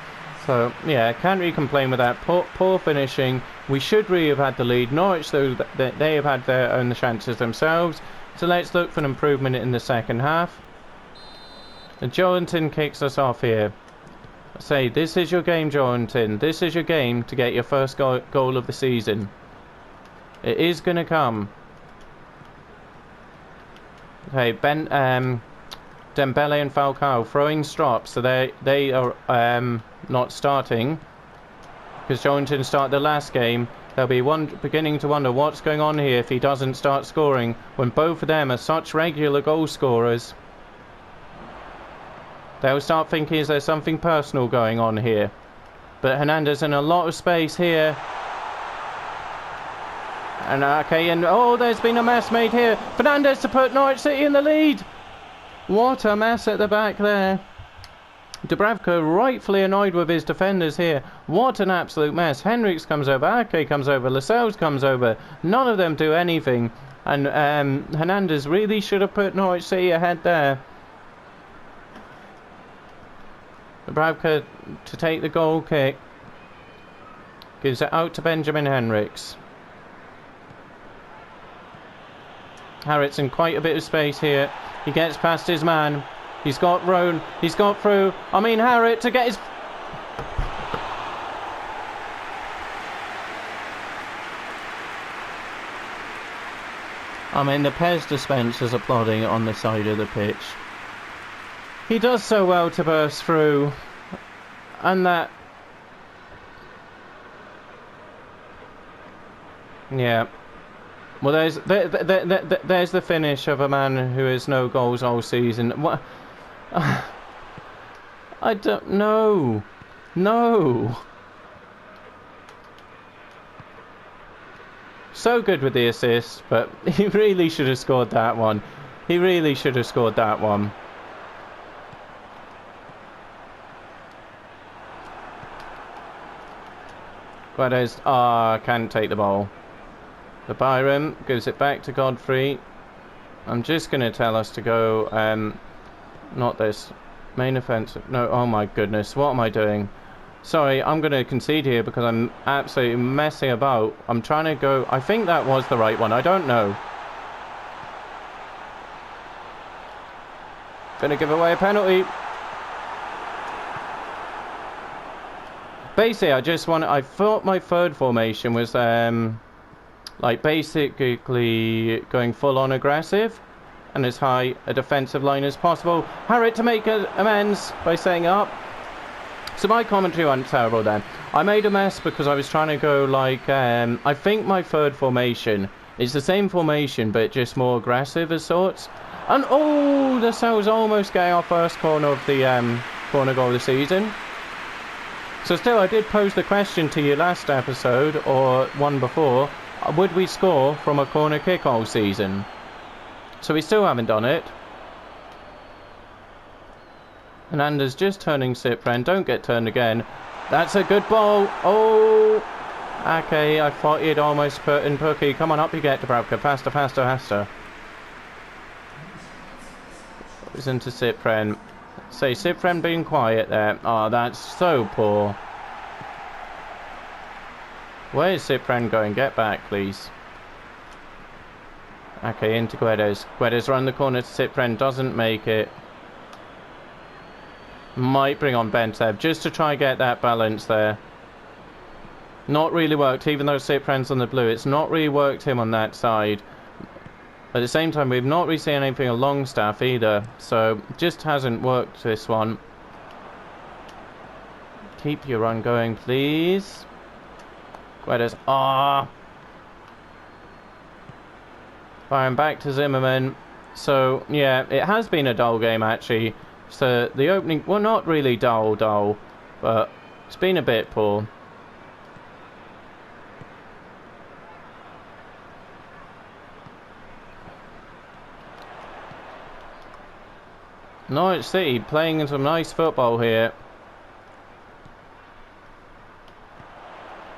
So, yeah, can't really complain with that. Poor finishing. We should really have had the lead. Norwich, though, they have had their own chances themselves. So let's look for an improvement in the second half. And Joelinton kicks us off here. I say, this is your game, Joelinton. This is your game to get your first goal of the season. It is going to come. Okay, Dembele and Falcao throwing strops. So they are not starting. Because Joelinton started the last game. They'll be beginning to wonder what's going on here if he doesn't start scoring when both of them are such regular goal scorers. They'll start thinking, is there something personal going on here? But Hernandez in a lot of space here. And okay, and oh, there's been a mess made here. Fernandez to put Norwich City in the lead. What a mess at the back there. Dubravka rightfully annoyed with his defenders here. What an absolute mess. Henriks comes over, Ake comes over, Lascelles comes over. None of them do anything. And Hernandez really should have put Norwich City ahead there. Dubravka to take the goal kick. Gives it out to Benjamin Henriks. Harriet's in quite a bit of space here. He gets past his man. He's got Roan. He's got through. I mean, Harriet to get his... I mean, the PES dispensers applauding on the side of the pitch. He does so well to burst through. And that... Yeah. Well, there's the finish of a man who has no goals all season. What? I don't know. No. So good with the assist, but he really should have scored that one. He really should have scored that one. Guedes, can't take the ball. The Byram gives it back to Godfrey. I'm just going to tell us to go, not this, main offensive. No, oh my goodness, what am I doing? Sorry, I'm going to concede here because I'm absolutely messing about. I'm trying to go, I think that was the right one, I don't know. Going to give away a penalty. Basically, I thought my third formation was, like basically going full on aggressive and as high a defensive line as possible. Harriet to make amends by saying up. So my commentary wasn't terrible then. I made a mess because I was trying to go like, I think my third formation is the same formation but just more aggressive as sorts. And oh, the Cells almost getting our first corner of the corner goal of the season. So still, I did pose the question to you last episode, or one before, would we score from a corner kick all season? So we still haven't done it. Hernandez just turning Cyprian, don't get turned again. That's a good ball. Oh, okay, I thought he'd almost put in Pookie. Come on, up you get, Dubravka, faster, faster, faster. It was into Cyprian. Say, Cyprian being quiet there. Oh, that's so poor. Where is Cyprian going? Get back, please. Okay, into Guedes. Guedes round the corner to Cyprian. Doesn't make it. Might bring on Benthev just to try and get that balance there. Not really worked, even though Cyprian's on the blue. It's not really worked him on that side. At the same time, we've not really seen anything of Longstaff either. So, just hasn't worked this one. Keep your run going, please. Guedes. Firing back to Zimmerman. So, yeah, it has been a dull game, actually. So, the opening... Well, not really dull, but it's been a bit poor. Norwich City playing some nice football here.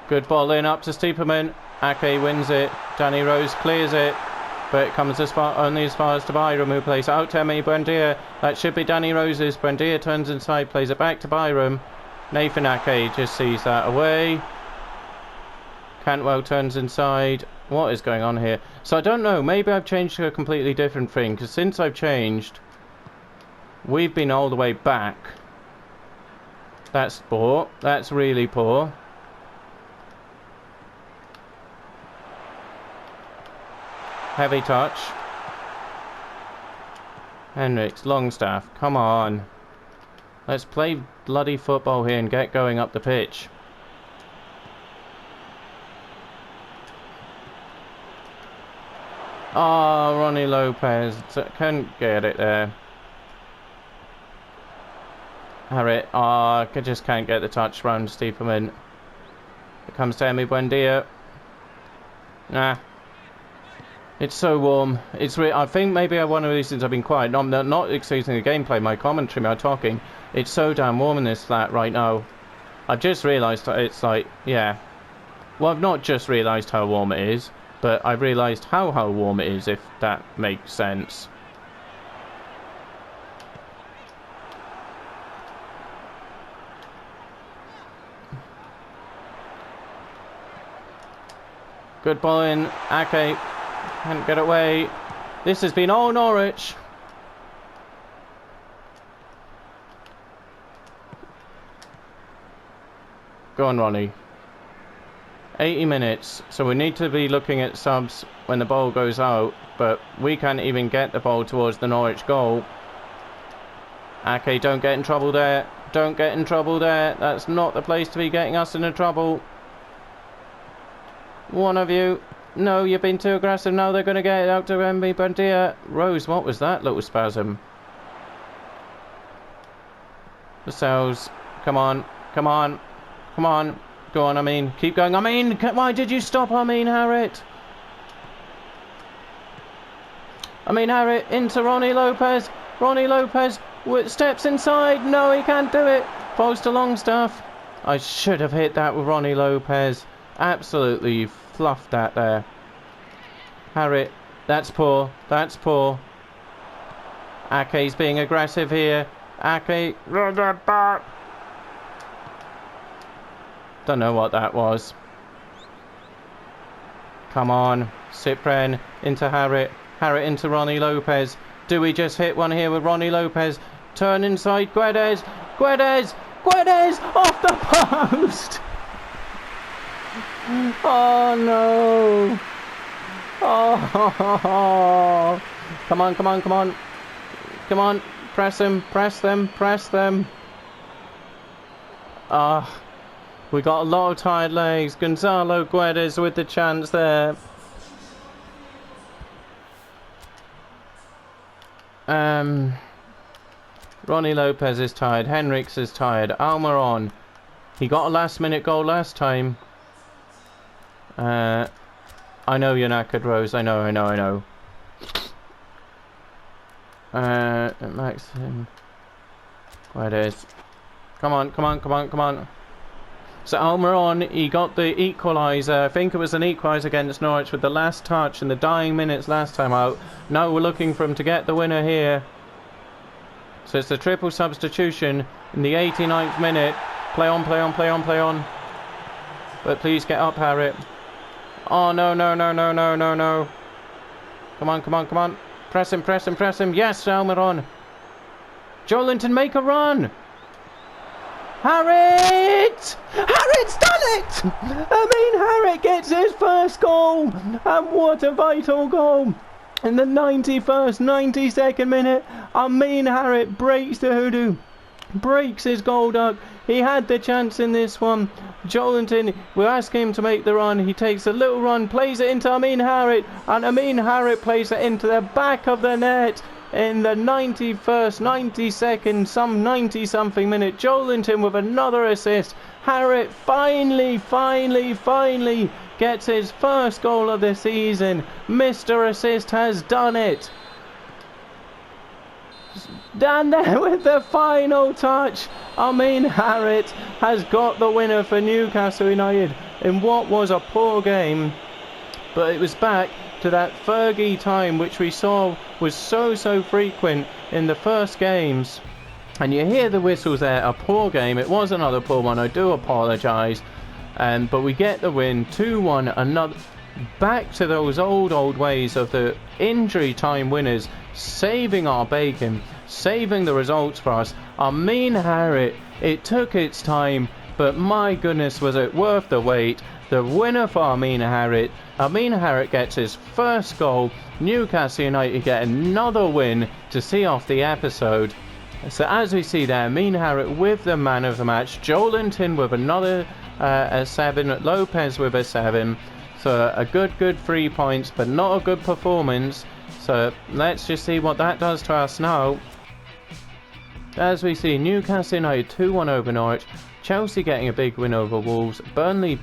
Good ball in up to Stiepermann. Ake wins it. Danny Rose clears it. But it comes only as far as to Byram, who plays out to Emi Buendia. That should be Danny Rose's. Buendia turns inside, plays it back to Byram. Nathan Ake just sees that away. Cantwell turns inside. What is going on here? So I don't know. Maybe I've changed to a completely different thing. Because since I've changed... We've been all the way back. That's poor. That's really poor. Heavy touch. Henriks, Longstaff, come on. Let's play bloody football here and get going up the pitch. Oh, Ronnie Lopez couldn't get it there. Harriet, I just can't get the touch round Stiepermann. It comes to Emi Buendia. Nah. It's so warm. I think maybe one of the reasons I've been quiet. No, I'm not excusing the gameplay, my commentary, my talking. It's so damn warm in this flat right now. I've just realised it's like, yeah. Well, I've not just realised how warm it is, but I've realised how warm it is, if that makes sense. Good ball in. Ake can't get away. This has been all Norwich. Go on, Ronnie. 80 minutes. So we need to be looking at subs when the ball goes out. But we can't even get the ball towards the Norwich goal. Ake, don't get in trouble there. Don't get in trouble there. That's not the place to be getting us into trouble. One of you. No, you've been too aggressive. Now they're going to get it out to Emi Buendia. Rose, what was that little spasm? Lascelles. Come on. Come on. Come on. Go on, Amin. Keep going. Amin, why did you stop Amin Harriet? Amin Harriet into Ronnie Lopez. Ronnie Lopez steps inside. No, he can't do it. Falls to Longstaff. I should have hit that with Ronnie Lopez. Absolutely fluffed that there. Harriet, that's poor. That's poor. Ake's being aggressive here. Ake, run that back. Don't know what that was. Come on. Cyprian into Harriet. Harriet into Ronnie Lopez. Do we just hit one here with Ronnie Lopez? Turn inside. Guedes. Guedes. Guedes off the post. Oh no. Oh. Come on, come on, come on. Come on. Press them. Press them. Press them. We got a lot of tired legs. Gonzalo Guedes with the chance there. Ronnie Lopez is tired. Henriks is tired. Almiron. He got a last minute goal last time. I know you're knackered, Rose. I know. Maxim. Guedes. Come on. So Almiron, he got the equaliser. I think it was an equaliser against Norwich with the last touch in the dying minutes last time out. Now we're looking for him to get the winner here. So it's a triple substitution in the 89th minute. Play on. But please get up, Harriet. Oh, no. Come on. Press him. Yes, Almiron. Joelinton, make a run. Harrit! Harrit's done it! Harrit gets his first goal, and what a vital goal! In the 91st, 92nd minute, Harrit breaks the hoodoo, breaks his goal duck. He had the chance in this one. Joelinton, we ask him to make the run. He takes a little run, plays it into Harrit, and Harrit plays it into the back of the net. In the 91st, 92nd, some 90-something minute, Joelinton with another assist. Harrit finally gets his first goal of the season. Mr. Assist has done it. Down there with the final touch, Harrit has got the winner for Newcastle United in what was a poor game. But it was back to that Fergie time which we saw was so frequent in the first games. And you hear the whistles there, a poor game. It was another poor one, I do apologise. But we get the win, 2-1, another back to those old ways of the injury time winners, saving our bacon, saving the results for us. Harrit, it took its time, but my goodness, was it worth the wait. The winner for Harrit. Harrit gets his first goal. Newcastle United get another win to see off the episode. So as we see there, Harrit with the man of the match. Joelinton with another a 7. Lopez with a 7. So a good 3 points, but not a good performance. So let's just see what that does to us now. As we see, Newcastle United 2-1 over Norwich. Chelsea getting a big win over Wolves. Burnley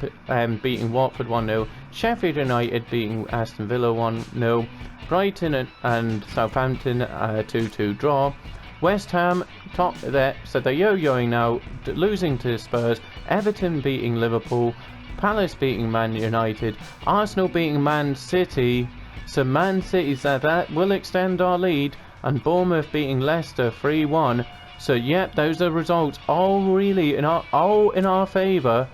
beating Watford 1-0. Sheffield United beating Aston Villa 1-0. Brighton and Southampton 2-2 draw. West Ham top there, so they're yo-yoing now, losing to Spurs. Everton beating Liverpool. Palace beating Man United. Arsenal beating Man City. So Man City, that will extend our lead. And Bournemouth beating Leicester 3-1. So yep, those are results all really in our favour.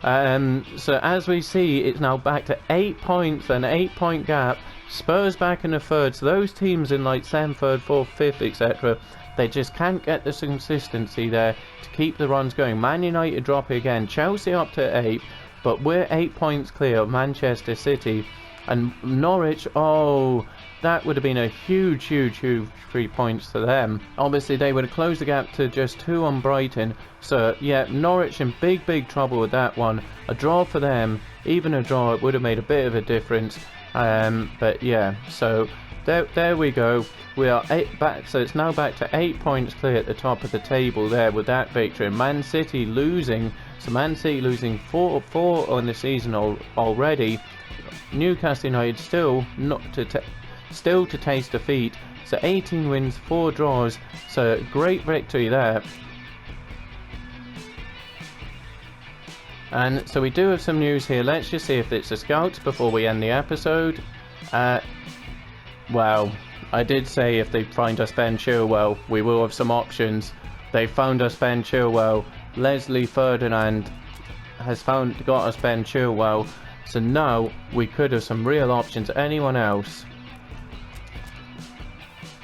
So as we see, it's now back to 8 points, an 8-point gap. Spurs back in the third. So those teams in like 7th, 3rd, 4th, 5th, etc., they just can't get this consistency there to keep the runs going. Man United dropping again. Chelsea up to 8, but we're 8 points clear of Manchester City. And Norwich, oh, that would have been a huge 3 points to them. Obviously, they would have closed the gap to just 2 on Brighton. So, yeah, Norwich in big trouble with that one. A draw for them, even a draw, it would have made a bit of a difference. But yeah, so there we go. We are 8 back, so it's now back to 8 points clear at the top of the table there with that victory. Man City losing, so Man City losing 4 on the season already. Newcastle United still to taste defeat. So 18 wins, 4 draws. So great victory there. And so we do have some news here. Let's just see if it's the scouts before we end the episode. Well, I did say if they find us Ben Chilwell, we will have some options. They found us Ben Chilwell. Leslie Ferdinand has got us Ben Chilwell. So now we could have some real options. Anyone else?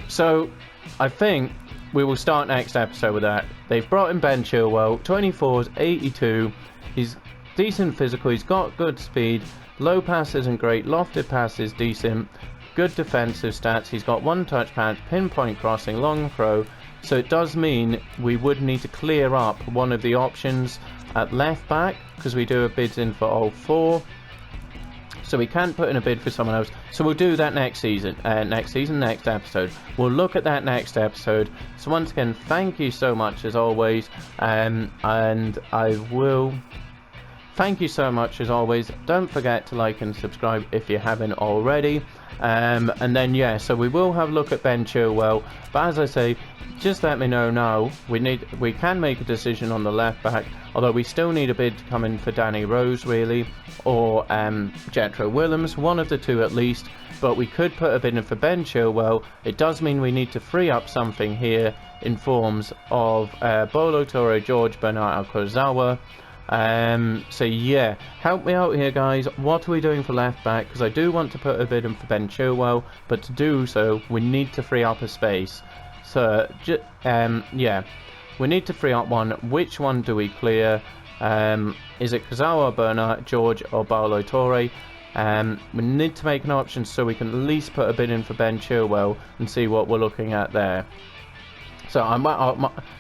So I think we will start next episode with that. They've brought in Ben Chilwell, 24s, 82. He's decent physical, he's got good speed, low pass isn't great, lofted pass is decent, good defensive stats, he's got 1 touch pass, pinpoint crossing, long throw. So it does mean we would need to clear up one of the options at left back, because we do have bids in for all 4. So we can't put in a bid for someone else. So we'll do that next episode. We'll look at that next episode. So once again, thank you so much as always. And I will thank you so much as always. Don't forget to like and subscribe if you haven't already. And then yeah, so we will have a look at Ben Chilwell. But as I say, just let me know now. We can make a decision on the left back. Although we still need a bid to come in for Danny Rose really, or Jetro Willems, one of the two at least. But we could put a bid in for Ben Chilwell. It does mean we need to free up something here in forms of Bolo Torre, George Bernardo Kurzawa. So yeah, help me out here guys. What are we doing for left back? Because I do want to put a bid in for Ben Chilwell, but to do so we need to free up a space. So yeah, we need to free up one. Which one do we clear? Is it Kazawa, Bernard, George, or Paulo Torre? We need to make an option so we can at least put a bid in for Ben Chilwell and see what we're looking at there. So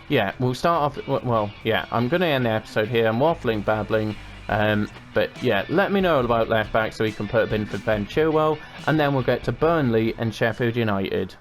yeah, we'll start off. Well, yeah, I'm going to end the episode here. I'm waffling, babbling. But yeah, let me know about left back so we can put a bid in for Ben Chilwell, and then we'll get to Burnley and Sheffield United.